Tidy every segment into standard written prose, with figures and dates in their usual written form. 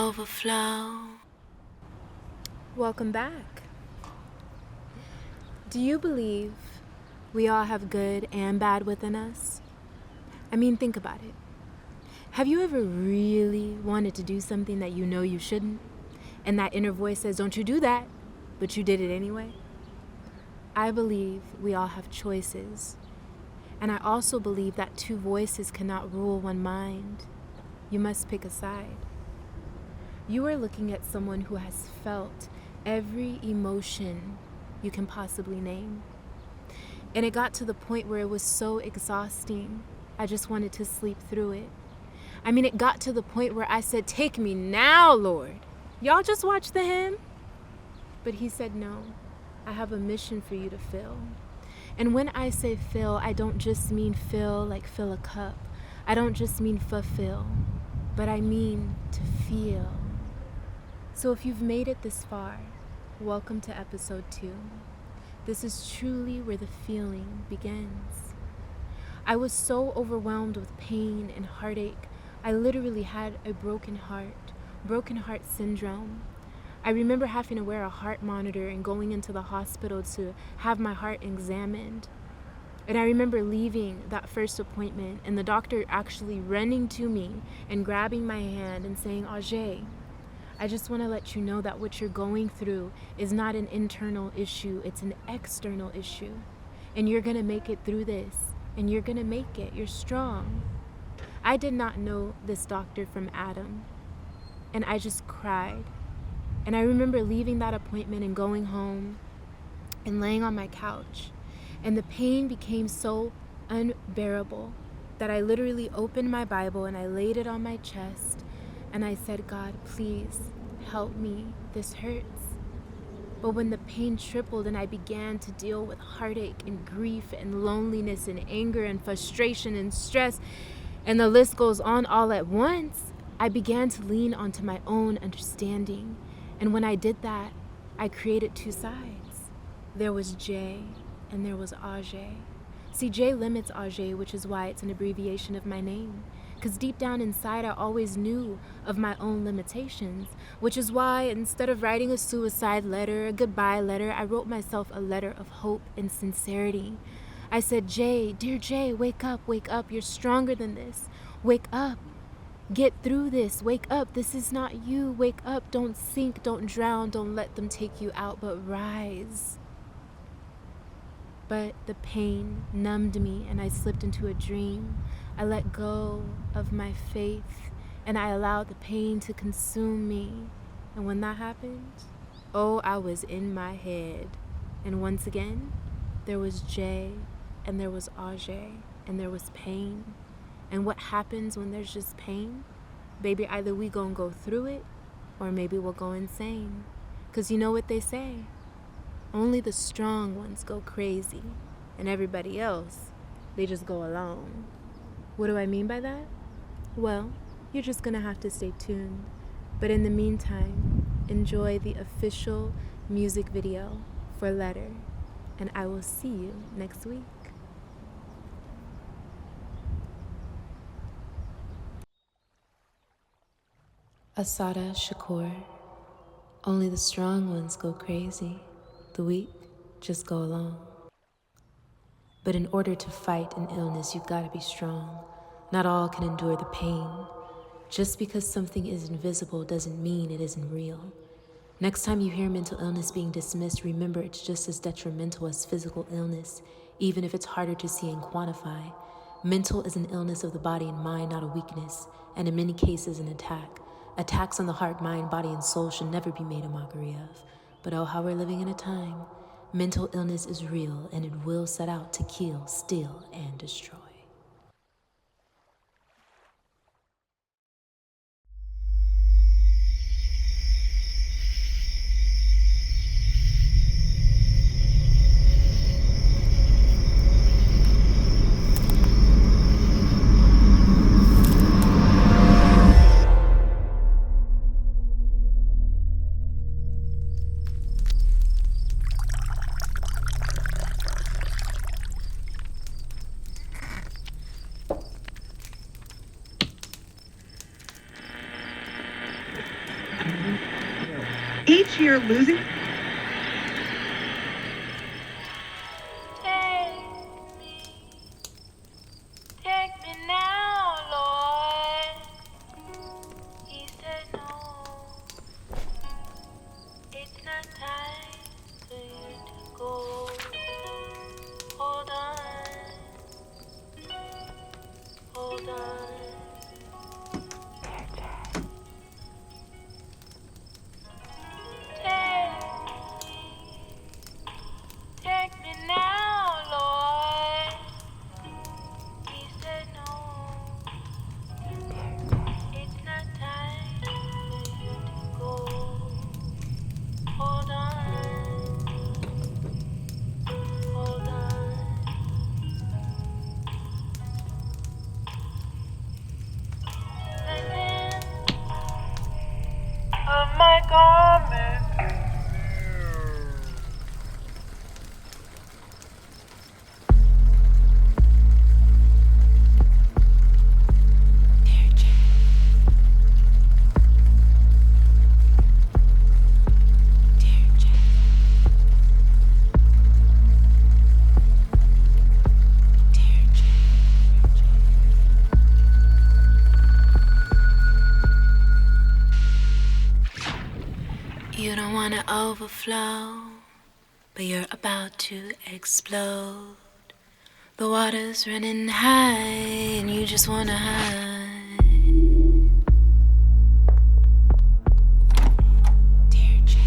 overflow. Welcome back. Do you believe we all have good and bad within us? I mean, think about it. Have you ever really wanted to do something that you know you shouldn't? And that inner voice says, don't you do that, but you did it anyway? I believe we all have choices. And I also believe that two voices cannot rule one mind. You must pick a side. You are looking at someone who has felt every emotion you can possibly name. And it got to the point where it was so exhausting, I just wanted to sleep through it. I mean, it got to the point where I said, take me now, Lord. Y'all just watch the hymn? But he said, no, I have a mission for you to fill. And when I say fill, I don't just mean fill like fill a cup. I don't just mean fulfill, but I mean to feel. So if you've made it this far, welcome to episode 2. This is truly where the feeling begins. I was so overwhelmed with pain and heartache. I literally had a broken heart syndrome. I remember having to wear a heart monitor and going into the hospital to have my heart examined. And I remember leaving that first appointment and the doctor actually running to me and grabbing my hand and saying, Ajay, I just want to let you know that what you're going through is not an internal issue, it's an external issue. And you're going to make it through this, and you're going to make it. You're strong. I did not know this doctor from Adam, and I just cried. And I remember leaving that appointment and going home and laying on my couch, and the pain became so unbearable that I literally opened my Bible and I laid it on my chest. And I said, God, please help me. This hurts. But when the pain tripled and I began to deal with heartache and grief and loneliness and anger and frustration and stress, and the list goes on all at once, I began to lean onto my own understanding. And when I did that, I created two sides. There was Jay and there was Ajay. See, Jay limits Ajay, which is why it's an abbreviation of my name. Because deep down inside, I always knew of my own limitations, which is why instead of writing a suicide letter, a goodbye letter, I wrote myself a letter of hope and sincerity. I said, Jay, dear Jay, wake up, you're stronger than this. Wake up, get through this, wake up, this is not you, wake up, don't sink, don't drown, don't let them take you out, but rise. But the pain numbed me and I slipped into a dream. I let go of my faith and I allowed the pain to consume me. And when that happened, oh, I was in my head. And once again, there was Jay and there was Ajay and there was pain. And what happens when there's just pain? Baby, either we gonna go through it or maybe we'll go insane. 'Cause you know what they say? Only the strong ones go crazy and everybody else, they just go along. What do I mean by that? Well, you're just gonna have to stay tuned. But in the meantime, enjoy the official music video for Letter, and I will see you next week. Assata Shakur. Only the strong ones go crazy. The weak just go along. But in order to fight an illness, you've got to be strong. Not all can endure the pain. Just because something is invisible doesn't mean it isn't real. Next time you hear mental illness being dismissed, remember it's just as detrimental as physical illness, even if it's harder to see and quantify. Mental is an illness of the body and mind, not a weakness, and in many cases an attack. Attacks on the heart, mind, body, and soul should never be made a mockery of. But oh, how we're living in a time. Mental illness is real, and it will set out to kill, steal, and destroy. this year losing? Take me now, Lord. He said no. It's not time for you to go. Hold on. Hold on. Take me now, Lord. He said no. It's not time for you to go. Hold on. Hold on. The hem of my garment. You don't wanna overflow, but you're about to explode. The water's running high and you just wanna hide. Dear Jack.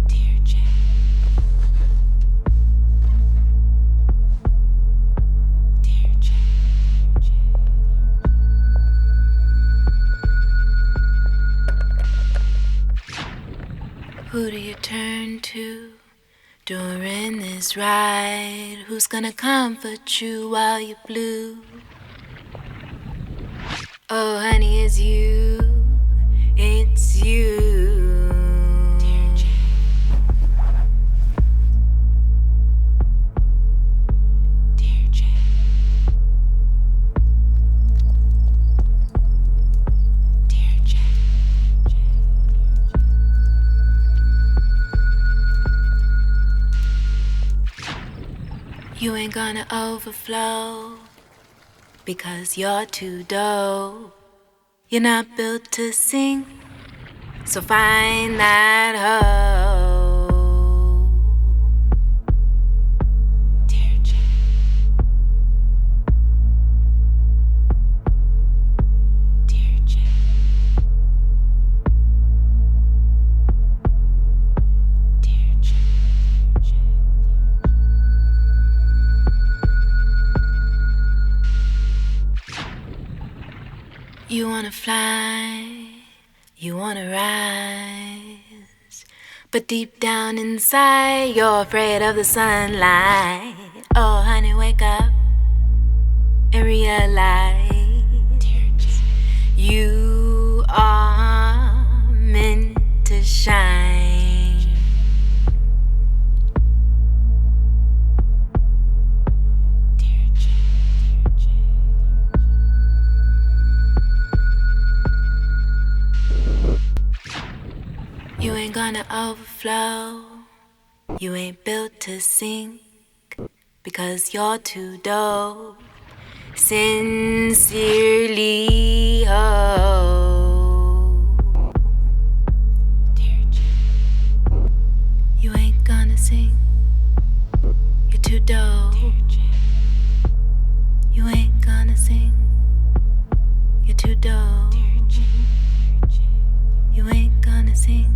Dear Jack. Dear Jack. Who do you turn to during this ride? Who's gonna comfort you while you're blue? Oh, honey, it's you. It's you. Dear Jack. Dear Jack. Dear Jack. You ain't gonna overflow because you're too dope. You're not built to sing, so find that hoe. Dear Jack. Dear Jack. Dear Jack. You wanna fly, you wanna rise, but deep down inside you're afraid of the sunlight. Oh honey, wake up and realize you are meant to shine. You ain't gonna overflow. You ain't built to sink because you're too dope. Sincerely, oh. Dear Jack. You ain't gonna sing. You're too dope. Dear Jack. You ain't gonna sing. You're too dope. Dear Jack. You ain't gonna sing.